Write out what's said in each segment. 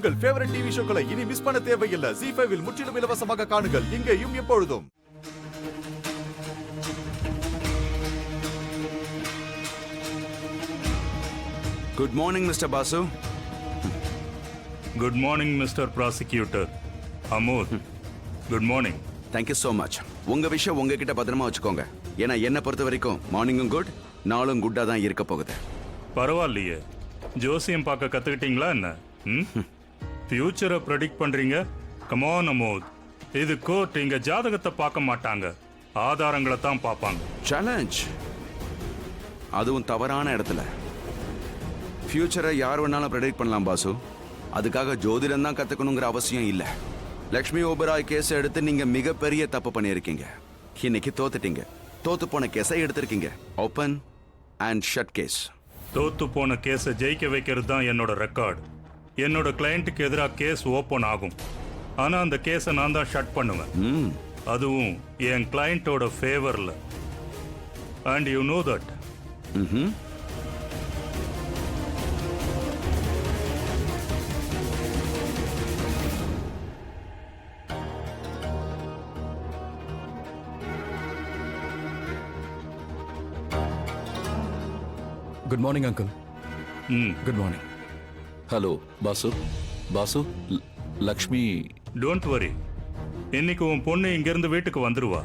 உங்கள் favourite TV ஷோக்களை இனி miss பண்ண தேவையில்லை. ZEE5 இல் முற்றிலும் இலவசமாக காணுங்கள். இங்கேயும் எப்பொழுதும். Good morning, Mr. Basu. Good morning, Mr. Prosecutor. Amod. Good morning. Thank you so much. உங்க விஷயம் உங்ககிட்ட பத்திரமா வச்சுக்கோங்க. ஏன்னா என்ன பொறுத்த வரைக்கும் மார்னிங்கும் குட், நாளும் குட்டா தான் இருக்க போகுது. பரவாயில்லையே, ஜோசியம் பார்க்க கத்துக்கிட்டீங்களா என்ன? ஃபியூச்சரை ப்ரெடிக்ட் பண்றீங்க? கமான் அமோத், இது கோர்ட். இங்க ஜாதகத்தை பார்க்க மாட்டாங்க, ஆதாரங்களை தான் பார்ப்பாங்க. சேலஞ்ச், அதுவும் தவறான இடத்துல. ஃபியூச்சரை யார் வேணாலும் ப்ரெடிக்ட் பண்ணலாம் பாசு. அதுக்காக ஜோதிடம் தான் கத்துக்கணுங்கிற அவசியம் இல்லை. லக்ஷ்மி ஓபராய் கேஸ் எடுத்து நீங்க மிகப்பெரிய தப்பு பண்ணியிருக்கீங்க. இன்னைக்கு தோத்துட்டீங்க. தோத்து போன கேஸை எடுத்திருக்கீங்க. Open and shut case. தோத்து போன கேஸை ஜெயிக்க வைக்கிறது தான் என்னோட ரெக்கார்டு. என்னோட கிளையண்ட்டுக்கு எதிராக கேஸ் ஓப்பன் ஆகும், ஆனா அந்த கேஸை நான் தான் ஷட் பண்ணுவேன். அதுவும் என் கிளையண்டோட ஃபேவர்ல. And you know that. Good morning uncle. Good morning. Hello boss. Boss, Lakshmi. Don't worry, இன்னைக்கு உன் பொண்ணு இங்கிருந்து வீட்டுக்கு வந்துருவா.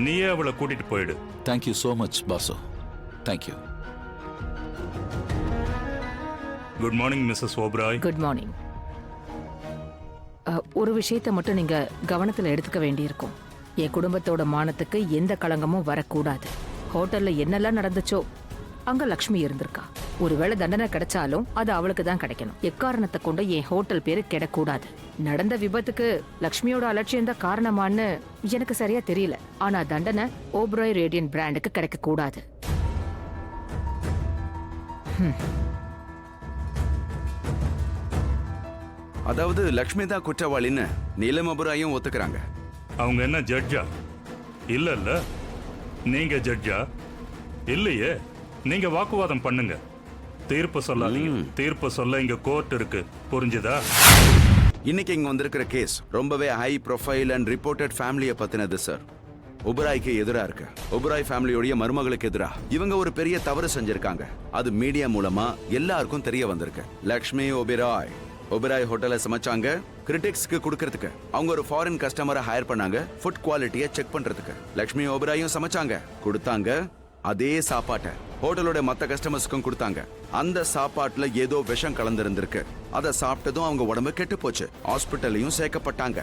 நீயே அவளை கூட்டிட்டு போயிடு. Thank you so much boss. Thank you. Good morning Mrs Oberoi. Good morning. ஒரு விஷயத்தை மட்டும் நீங்க கவனத்தில் எடுத்துக்க வேண்டியிருக்கும். என் குடும்பத்தோட மானத்துக்கு எந்த களங்கமும் வரக்கூடாது. ஹோட்டல்ல என்னெல்லாம் நடந்துச்சோ அங்க லக்ஷ்மி இருந்திருக்கா. ஒருவேளை தண்டனை கிடைச்சாலும் அது அவளுக்கு தான் கிடைக்கணும். எக்காரணத்தை கொண்டு என் ஹோட்டல் பேரு கெடக்கூடாது. நடந்த விபத்துக்கு லக்ஷ்மியோட அலட்சியம் தான் காரணமான்னு எனக்கு சரியா தெரியல. ஆனா தண்டனை ஓபராய் ரேடியன் பிராண்டுக்கு கிடைக்க கூடாது. அதாவது லக்ஷ்மி தான் குற்றவாளின்னு நீலம் ஓபராயும் ஒத்துக்கிறாங்க. அவங்க என்ன ஜட்ஜா? இல்ல, நீங்க ஜட்ஜா? இல்லையே. நீங்க வாக்குவாதம் பண்ணுங்க, தீர்ப்பு சொல்லாதீங்க. தீர்ப்பு சொல்ல இங்க கோர்ட் இருக்கு, புரிஞ்சுதா? இன்னைக்கு இங்க வந்திருக்கிற கேஸ் ரொம்பவே ஹை ப்ரொஃபைல் அண்ட் ரிப்போர்ட்டட் ஃபேமிலியை பத்தினது சார். ஓபராய்க்கு எதிரா இருக்கு. ஓபராய் ஃபேமிலியோடைய மருமகளுக்கு எதிரா இவங்க ஒரு பெரிய தவறு செஞ்சிருக்காங்க. அது மீடியா மூலமா எல்லாருக்கும் தெரிய வந்திருக்கு. லக்ஷ்மி ஓபராய் ஹோட்டல்ல சமைச்சாங்க கிரிட்டிக்ஸ்க்கு கொடுக்கறதுக்கு. அவங்க ஒரு ஃபாரின் கஸ்டமரை ஹையர் பண்ணாங்க ஃபுட் குவாலிட்டியை செக் பண்றதுக்கு. லக்ஷ்மி ஓபராயும் சமைச்சாங்க, கொடுத்தாங்க. அதே சாப்பாட்டை ஹோட்டலோட மத்த கஸ்டமர்ஸ்க்கும் கொடுத்தாங்க. அந்த சாப்பாட்டுல ஏதோ விஷம் கலந்திருந்திருக்கு. அதை சாப்பிட்டதும் அவங்க உடம்பு கெட்டு போச்சு. ஹாஸ்பிட்டல்லையும் சேர்க்கப்பட்டாங்க.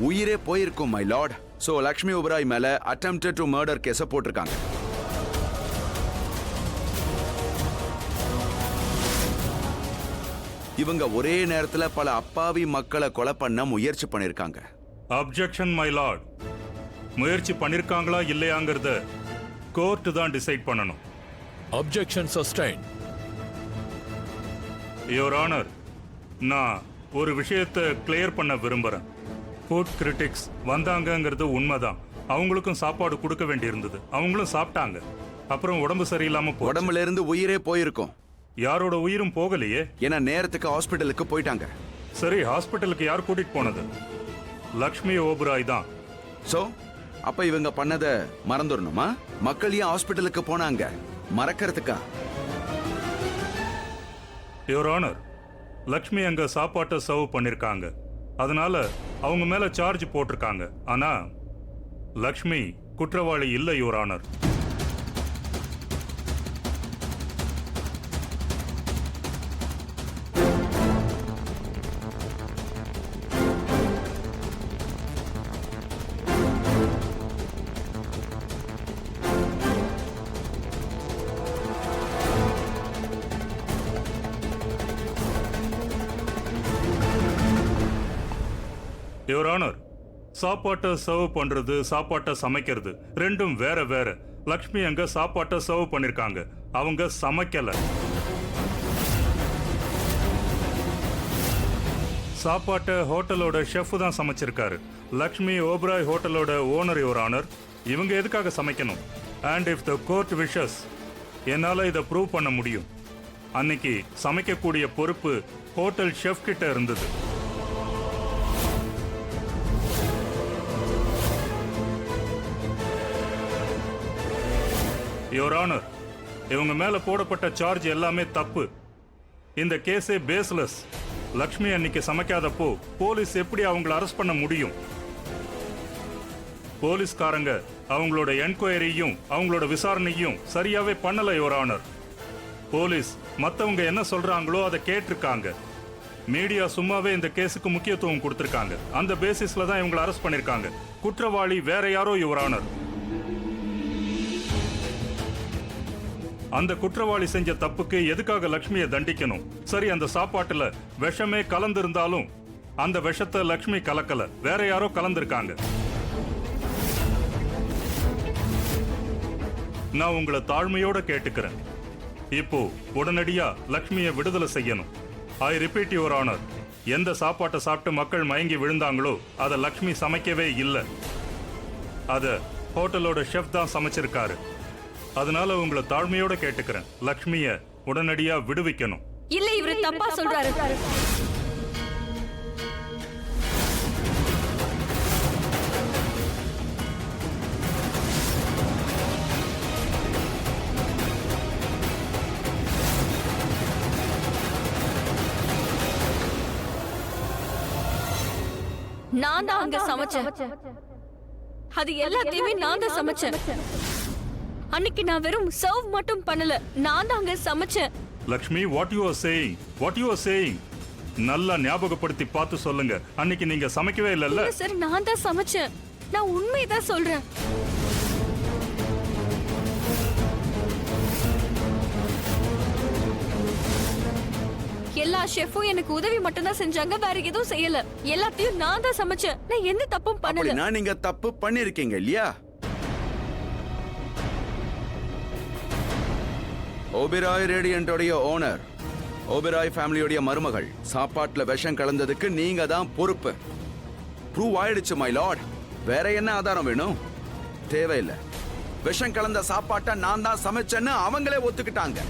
உயிரே போயிருக்கும் my Lord. So Lakshmi Oberoi மேல அட்டெம்ப்டட் டு மர்டர் கேஸ போட்டிருக்காங்க. இவங்க ஒரே நேரத்துல பல அப்பாவி மக்களை கொலை பண்ண முயற்சி பண்ணிருக்காங்க. Objection my Lord. முயற்சி பண்ணிருக்காங்களா இல்லையாங்கிறத கோர்ட் தான் டிசைட் பண்ணணும். Objection sustain. யுவர் ஆனர், நான் ஒரு விஷயத்தை கிளியர் பண்ண விரும்புறேன். ஃபுட் கிரிட்டிக்ஸ் வந்தாங்கங்கிறது உண்மைதான். அவங்களுக்கும் சாப்பாடு கொடுக்க வேண்டியிருந்தது. அவங்களும் சாப்பிட்டாங்க. அப்புறம் உடம்பு சரியில்லாம உடம்புல இருந்து உயிரே போயிருக்கும். யாரோட உயிரும் போகலையே. ஏன்னா நேரத்துக்கு ஹாஸ்பிட்டலுக்கு போயிட்டாங்க. சரி, ஹாஸ்பிட்டலுக்கு யார் கூட்டிட்டு போனது? லக்ஷ்மி ஓபராய் தான். சோ அப்ப இவங்க பண்ணத மறந்துடணுமா? மக்கள் ஏன் ஹாஸ்பிட்டலுக்கு போனாங்க? மறக்கிறதுக்கா? யுவர் ஆனர், லக்ஷ்மி அங்க சாப்பாட்டை சர்வ் பண்ணிருக்காங்க. அதனால அவங்க மேல சார்ஜ் போட்டிருக்காங்க. ஆனா லக்ஷ்மி குற்றவாளி இல்லை யுவர் ஆனர். யுவர் ஆனர், சாப்பாட்டை சர்வ் பண்றது, சாப்பாட்டை சமைக்கிறது ரெண்டும் வேற வேற. லக்ஷ்மி அங்க சாப்பாட்டை சர்வ் பண்ணிருக்காங்க, அவங்க சமைக்கல. சாப்பாட்டை ஹோட்டலோட ஷெஃப் தான் சமைச்சிருக்காரு. லக்ஷ்மி ஓபராய் ஹோட்டலோட ஓனர் யுவர் ஆனர். இவங்க எதுக்காக சமைக்கணும்? And if the court wishes, என்னால இதை ப்ரூவ் பண்ண முடியும். அன்னைக்கு சமைக்கக்கூடிய பொறுப்பு ஹோட்டல் ஷெஃப் கிட்ட இருந்தது. யுவர் ஆனர், இவங்க மேல போடப்பட்ட சார்ஜ் எல்லாமே தப்பு. இந்த கேஸே பேஸ்லெஸ். லக்ஷ்மி அன்னைக்கு சமைக்காதப்போ போலீஸ் எப்படி அவங்கள அரெஸ்ட் பண்ண முடியும்? போலீஸ்காரங்க அவங்களோட என்கொயரியும் அவங்களோட விசாரணையும் சரியாவே பண்ணல யுவர் ஆனர். போலீஸ் மத்தவங்க என்ன சொல்றாங்களோ அதை கேட்டிருக்காங்க. மீடியா சும்மாவே இந்த கேஸுக்கு முக்கியத்துவம் கொடுத்திருக்காங்க. அந்த பேசிஸ்ல தான் இவங்களை அரெஸ்ட் பண்ணிருக்காங்க. குற்றவாளி வேற யாரோ யுவர் ஆனர். அந்த குற்றவாளி செஞ்ச தப்புக்கு எதுக்காக லக்ஷ்மியை தண்டிக்கணும்? சரி, அந்த சாப்பாட்டுல விஷமே கலந்திருந்தாலும் அந்த விஷத்தை லக்ஷ்மி கலக்கல, வேற யாரோ கலந்திருக்காங்க. நான் உங்களை தாழ்மையோட கேட்டுக்கிறேன், இப்போ உடனடியா லக்ஷ்மியை விடுதலை செய்யணும். ஐ ரிப்பீட் யுவர் ஆனர், எந்த சாப்பாட்டை சாப்பிட்டு மக்கள் மயங்கி விழுந்தாங்களோ அதை லக்ஷ்மி சமைக்கவே இல்லை. அத ஹோட்டலோட ஷெஃப் தான் சமைச்சிருக்காரு. அதனால உங்களை தாழ்மையோட கேட்டுக்கிறேன், லக்ஷ்மிய உடனடியா விடுவிக்கணும். இல்ல, இவரு தப்பா சொல்றாரு. நான் தான் அங்க சமைச்சேன். அது எல்லாத்தையுமே நான் தான் சமைச்சேன். அன்னைக்கு நான் வெறும் சர்வ் மட்டும் பண்ணல, நான் தான் அங்க சமைச்சேன். Lakshmi, what you are saying? What you are saying? நல்லா ஞாபகப்படுத்தி பார்த்து சொல்லுங்க. அன்னைக்கு நீங்க சமைக்கவே இல்லைல்ல? சார், நான் தான் சமைச்சேன். நான் உண்மைதான் சொல்றேன். எல்லா ஷெஃப்பும் எனக்கு உதவி மட்டும் தான் செஞ்சாங்க, வேற எதுவும் செய்யல. எல்லாத்தையும் நான் தான் சமைச்சேன். நான் எந்த தப்பும் பண்ணல. அப்படின்னா நீங்க தப்பு பண்ணிருக்கீங்க இல்லையா? ஓபெராய் ரேடியன்டோடைய ஓனர், ஓபெராய் ஃபேமிலியோடைய மருமகள் சாப்பாட்டுல விஷம் கலந்ததுக்கு நீங்க தான் பொறுப்பு. ப்ரூவ் ஆயிடுச்சு மை லார்ட். வேற என்ன ஆதாரம் வேணும்? தேவையில்லை. விஷம் கலந்த சாப்பாட்டை நான் தான் சமைச்சேன்னு அவங்களே ஒத்துக்கிட்டாங்க.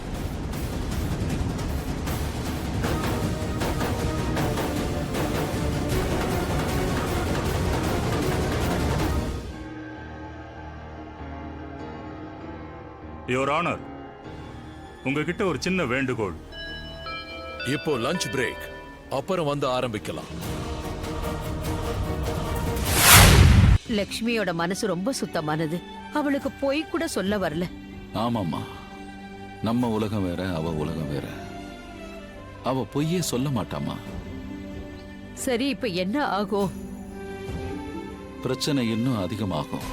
யுவர் ஆனர், உங்ககிட்ட ஒரு சின்ன வேண்டுகோள். இப்போ லஞ்ச் பிரேக், அப்புறம் வந்து ஆரம்பிக்கலாம். லக்ஷ்மியோட மனசு ரொம்ப சுத்தமானது. அவளுக்கு பொய் கூட சொல்ல வரல. ஆமாம்மா, நம்ம உலகம் வேற, அவ உலகம் வேற. அவ பொய்யே சொல்ல மாட்டாமா. சரி, இப்ப என்ன ஆகும்? பிரச்சனை இன்னும் அதிகமாகும்.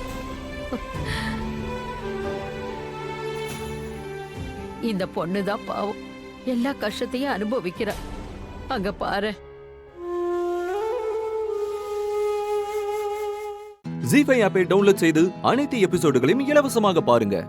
இந்த பொண்ணுதான் பாவம், எல்லா கஷ்டத்தையும் அனுபவிக்கிறா. அங்க பாரு. ஜீ5 ஆப்பை டவுன்லோட் செய்து அனைத்து எபிசோடுகளையும் இலவசமாக பாருங்க.